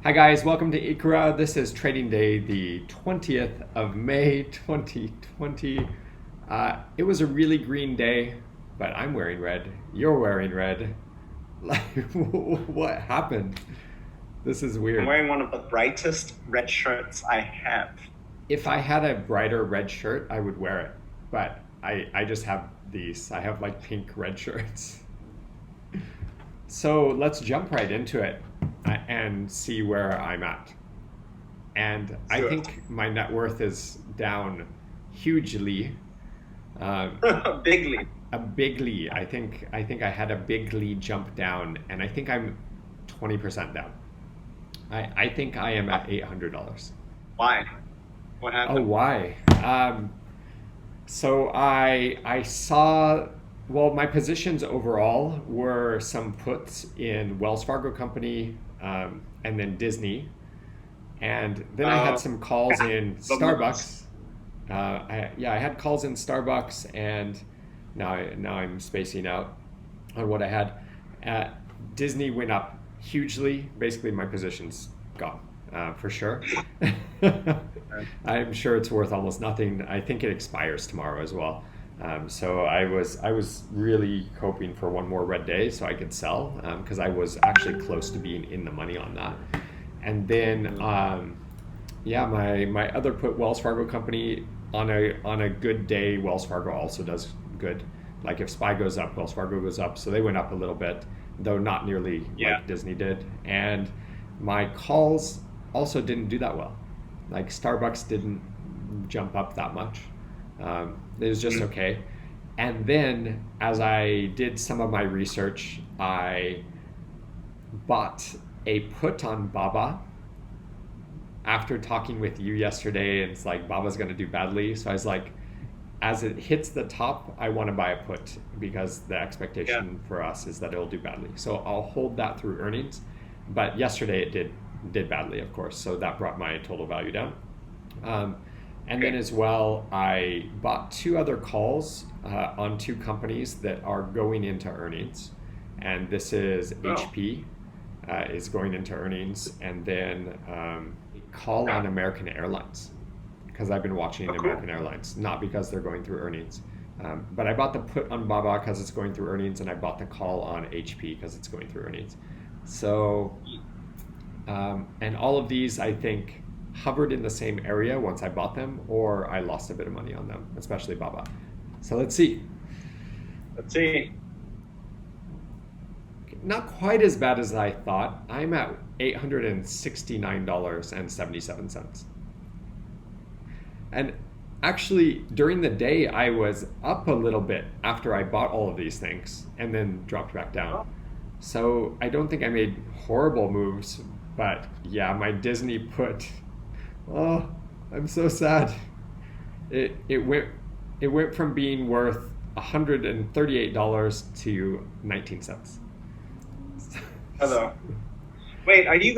Hi guys, welcome to Ikkura. This is trading day, the 20th of May, 2020. It was a really green day, but I'm wearing red. You're wearing red. Like, what happened? This is I'm weird. wearing one of the brightest red shirts I have. If I had a brighter red shirt, I would wear it. But I just have these. I have like pink red shirts. So let's jump right into it and see where I'm at. And I Sure. think my net worth is down hugely, um, Bigly. a bigly. I think I had a bigly jump down, and I think I'm 20% down. I think I am at $800. Why? What Oh, happened? why? Um, so I saw, well, my positions overall were some puts in Wells Fargo Company, and then Disney. And then I had Uh, some calls in the moves. Starbucks. I had calls in Starbucks, and now I'm spacing out on what I had. Uh, Disney went up hugely. Basically, my position's gone for sure. I'm sure it's worth almost nothing. I think it expires tomorrow as well. So I was really hoping for one more red day so I could sell because I was actually close to being in the money on that. And then yeah, my other put Wells Fargo company on a good day, Wells Fargo also does good. Like if SPY goes up, Wells Fargo goes up, so they went up a little bit, though not nearly Yeah. like Disney did. And my calls also didn't do that well. Like Starbucks didn't jump up that much. It was just Mm. okay. And then as I did some of my research, I bought a put on Baba after talking with you yesterday. And it's like Baba's going to do badly. So I was like, as it hits the top, I want to buy a put because the Yeah. expectation for us is that it'll do badly. So I'll hold that through earnings. But yesterday it did badly, of course. So that brought my total value down. Um, and then Okay. as well, I bought two other calls on two companies that are going into earnings. And this is Oh. HP is going into earnings, and then a call on American Airlines because I've been watching Oh, cool. American Airlines, not because they're going through earnings. But I bought the put on Baba because it's going through earnings, and I bought the call on HP because it's going through earnings. So, and all of these, I think, hovered in the same area once I bought them, or I lost a bit of money on them, especially Baba. So let's see. Let's see. Not quite as bad as I thought. I'm at $869.77. And actually, during the day, I was up a little bit after I bought all of these things and then dropped back down. Oh, So I don't think I made horrible moves, but yeah, my Disney put. Oh, I'm so sad. It went from being worth $138 to 19 cents. hello. Wait, are you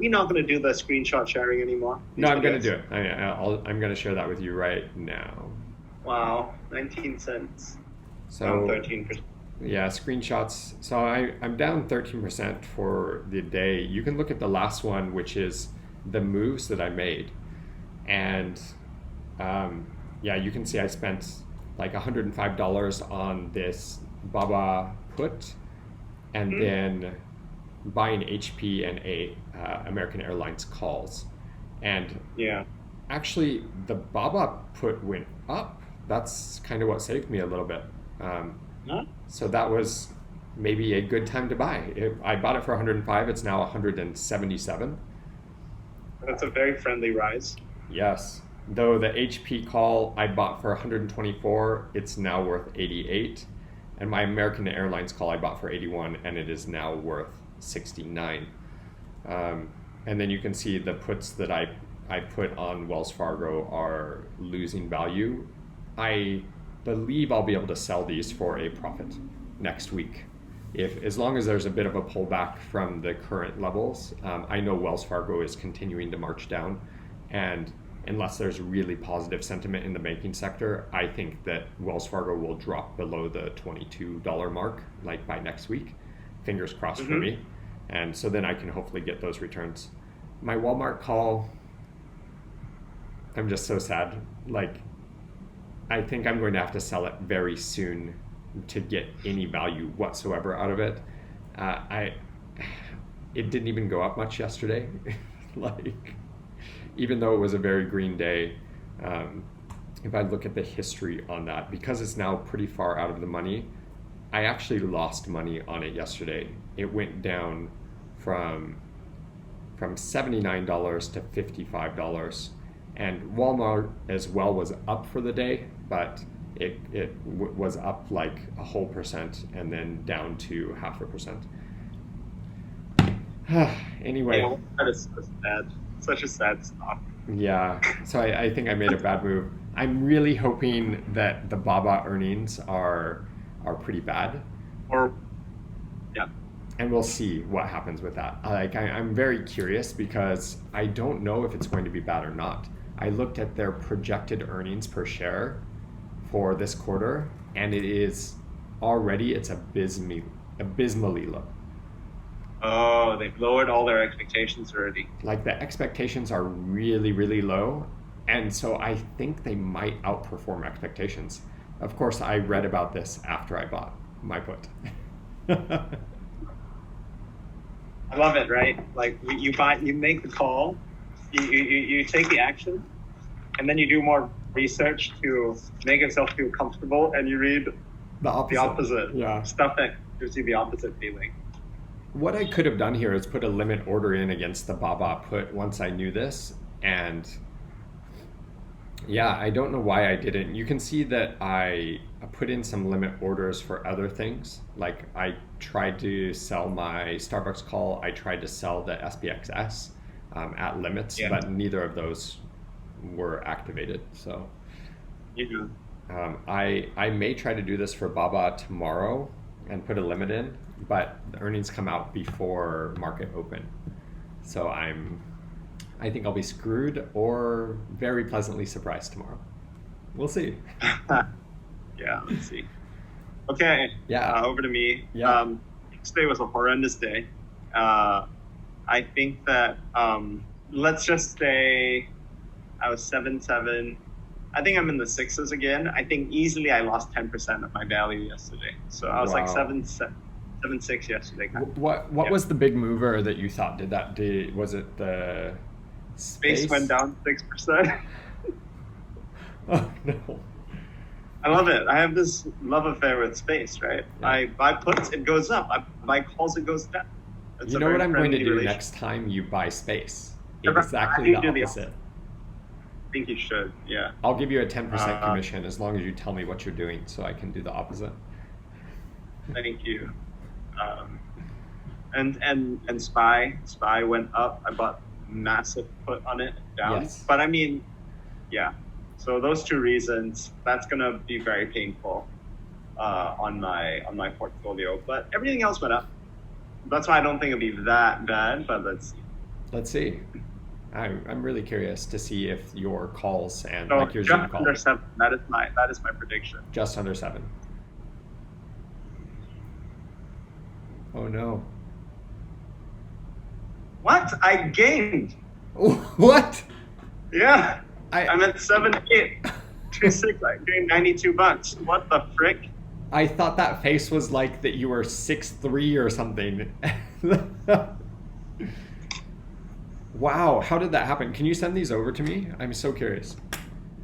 not gonna do the screenshot sharing anymore? No, These I'm gonna videos? do it. I'm gonna share that with you right now. Wow. 19 cents. Down So 13%. yeah, screenshots. So I'm down 13% for the day. You can look at the last one, which is the moves that I made. And yeah, you can see I spent like $105 on this Baba put, and Hmm? then buying HP and a American Airlines calls. And Yeah. actually, the Baba put went up. That's kind of what saved me a little bit. Um, Huh? so that was maybe a good time to buy. I bought it for 105. It's now 177. That's a very friendly rise. Yes. Though the HP call I bought for 124, it's now worth 88. And my American Airlines call I bought for 81, and it is now worth 69. Um, and then you can see the puts that I put on Wells Fargo are losing value. I believe I'll be able to sell these for a profit next week. If as long as there's a bit of a pullback from the current levels, I know Wells Fargo is continuing to march down, and unless there's really positive sentiment in the banking sector, I think that Wells Fargo will drop below the $22 mark like by next week. Fingers crossed for Mm-hmm. me, and so then I can hopefully get those returns. my Walmart call, I'm just so sad. Like, I think I'm going to have to sell it very soon to get any value whatsoever out of it. I It didn't even go up much yesterday. Like, even though it was a very green day, if I look at the history on that, because it's now pretty far out of the money, I actually lost money on it yesterday. It went down from $79 to $55, and Walmart as well was up for the day, but it was up like a whole percent and then down to 0.5%. Anyway, Yeah, that is so sad. Such a sad stock. yeah, so I think I made a bad move. I'm really hoping that the Baba earnings are pretty bad, Or, yeah. and we'll see what happens with that. Like, I'm very curious because I don't know if it's going to be bad or not. I looked at their projected earnings per share for this quarter, and it's abysmally low. Oh, they've lowered all their expectations already. Like, the expectations are really, really low, and so I think they might outperform expectations. Of course, I read about this after I bought my put. I love it, right? Like you make the call, you take the action, and then you do more research to make yourself feel comfortable, and you read The opposite. the opposite Yeah. stuff that gives you the opposite feeling. What I could have done here is put a limit order in against the Baba put once I knew this, and yeah, I don't know why I didn't. You can see that I put in some limit orders for other things. Like, I tried to sell my Starbucks call, I tried to sell the SPXS at limits, Yeah. but neither of those were activated. So You I may try to do this for Baba tomorrow and put a limit in, but the earnings come out before market open. So I think I'll be screwed or very pleasantly surprised tomorrow. We'll see. yeah, let's see. Okay, Yeah. over to me. Yeah. Yesterday was a horrendous day. I think that, let's just say I was 7-7. I think I'm in the sixes again. I think easily I lost 10% of my value yesterday. So I was like Wow. 7-6 yesterday. What Yeah. was the big mover that you thought was it the Space went down 6%. Oh no. I love it. I have this love affair with space, right? Yeah. I buy puts, it goes up. I buy calls, it goes down. It's You a know very what I'm going to friendly do relationship. next time you buy space? Never- Exactly you the do the opposite. I think you should, yeah. I'll give you a 10% Uh, commission as long as you tell me what you're doing so I can do the opposite. Thank you. And Spy went up. I bought massive put on it down. Yes. But I mean, yeah. So those two reasons, that's gonna be very painful on my portfolio. But everything else went up. That's why I don't think it'll be that bad. But let's see. Let's see. I'm really curious to see if your calls and So like your Zoom just call under 7. That is my prediction. just under 7. Oh no. What? I gained. What? Yeah. I I'm at 7-8. 2-6. I gained $92. What the frick? I thought that face was like that you were 6'3" or something. Wow, how did that happen? Can you send these over to me? I'm so curious. I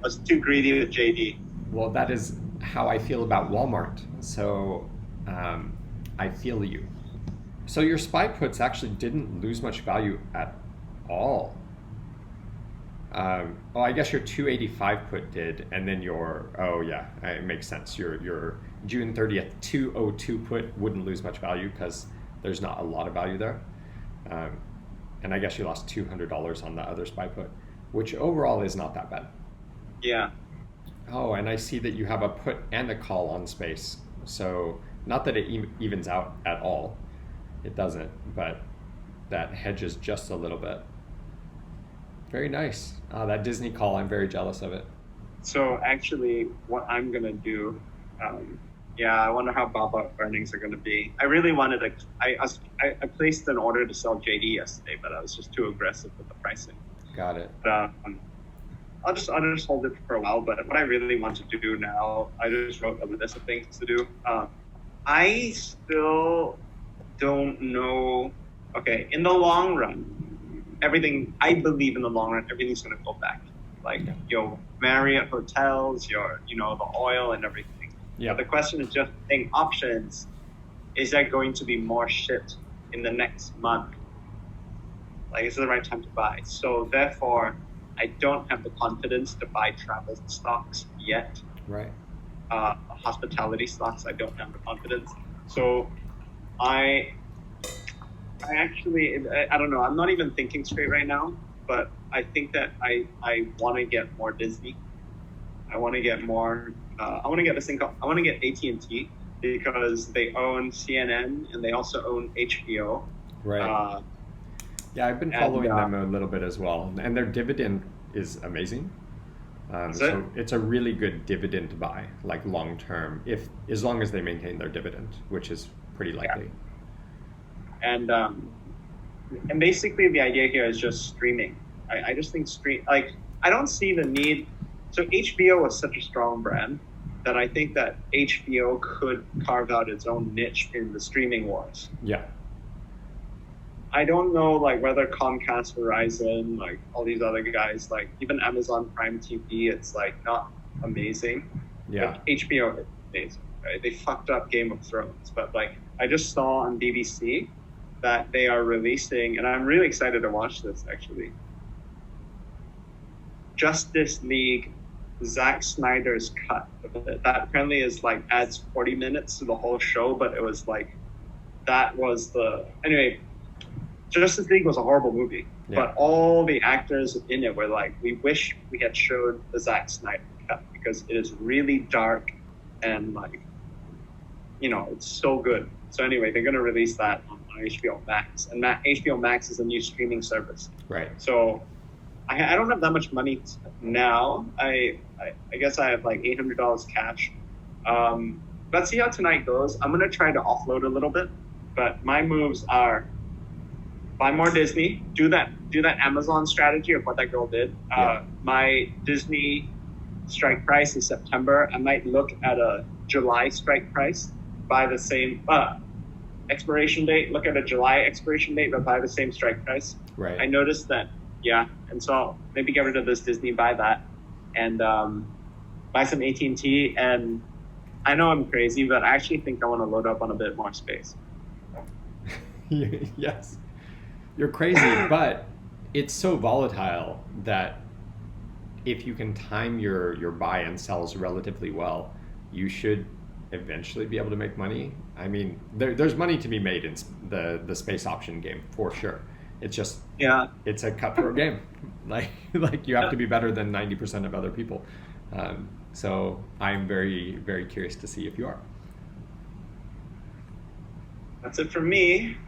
was too greedy with JD. Well, that is how I feel about Walmart. So I feel you. So your SPY puts actually didn't lose much value at all. I guess your 285 put did, and then it makes sense. Your June 30th 202 put wouldn't lose much value because there's not a lot of value there. And I guess you lost $200 on the other SPY put, which overall is not that bad. Yeah. Oh, and I see that you have a put and a call on space. So not that it evens out at all. It doesn't, but that hedges just a little bit. Very nice. That Disney call, I'm very jealous of it. So actually, what I'm gonna do, Yeah, I wonder how Baba earnings are going to be. I really wanted to. I placed an order to sell JD yesterday, but I was just too aggressive with the pricing. Got it. But, I'll just hold it for a while. But what I really want to do now, I just wrote a list of things to do. I still don't know. Okay, in the long run, everything. I believe in the long run, everything's going to go back. Like your Marriott hotels, the oil and everything. Yeah. But the question is just saying options. Is there going to be more shit in the next month? Like, is it the right time to buy? So therefore, I don't have the confidence to buy travel stocks yet. Right. Hospitality stocks, I don't have the confidence. So I actually, I don't know. I'm not even thinking straight right now, but I think that I want to get more Disney. I want to get more. I want to get this thing called. I want to get AT&T because they own CNN and they also own HBO. Right. Yeah, I've been following them a little bit as well, and their dividend is amazing. So it's a really good dividend buy, like long term, as long as they maintain their dividend, which is pretty likely. Yeah. And basically the idea here is just streaming. I just think I don't see the need. So HBO was such a strong brand that I think that HBO could carve out its own niche in the streaming wars. Yeah. I don't know whether Comcast, Verizon, all these other guys, even Amazon Prime TV, it's not amazing. Yeah. But HBO is amazing, right? They fucked up Game of Thrones, but I just saw on BBC that they are releasing, and I'm really excited to watch this actually. Justice League, Zack Snyder's cut of it. That apparently is adds 40 minutes to the whole show, but it was anyway. Justice League was a horrible movie, but all the actors in it were we wish we had showed the Zack Snyder cut because it is really dark and it's so good. So anyway, they're going to release that on HBO Max, and HBO Max is a new streaming service. Right. So I don't have that much money now. I guess I have $800 cash. Let's see how tonight goes. I'm going to try to offload a little bit, but my moves are buy more Disney, do that Amazon strategy of what that girl did. My Disney strike price is September. I might look at a July strike price, buy the same expiration date, look at a July expiration date, but buy the same strike price. Right. I noticed that, and so I'll maybe get rid of this Disney, buy that, and buy some AT&T. And I know I'm crazy, but I actually think I want to load up on a bit more space. Yes. You're crazy, but it's so volatile that if you can time your buy and sells relatively well, you should eventually be able to make money. I mean, there's money to be made in the space option game for sure. It's just it's a cutthroat game. Like you have to be better than 90% of other people. So I'm very, very curious to see if you are. That's it for me.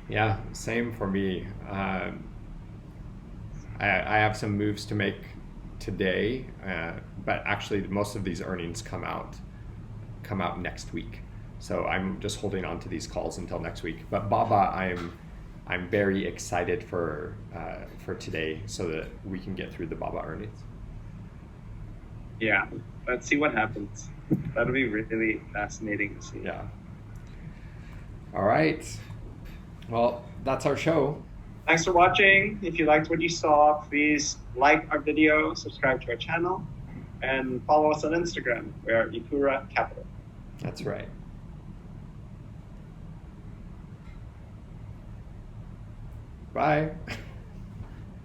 Yeah, same for me. I have some moves to make today, but actually most of these earnings come out next week. So I'm just holding on to these calls until next week. But Baba, I'm very excited for today so that we can get through the Baba earnings. Yeah, let's see what happens. That'll be really fascinating to see. Yeah. All right. Well, that's our show. Thanks for watching. If you liked what you saw, please like our video, subscribe to our channel, and follow us on Instagram. We are Ikkura Capital. That's right. Bye.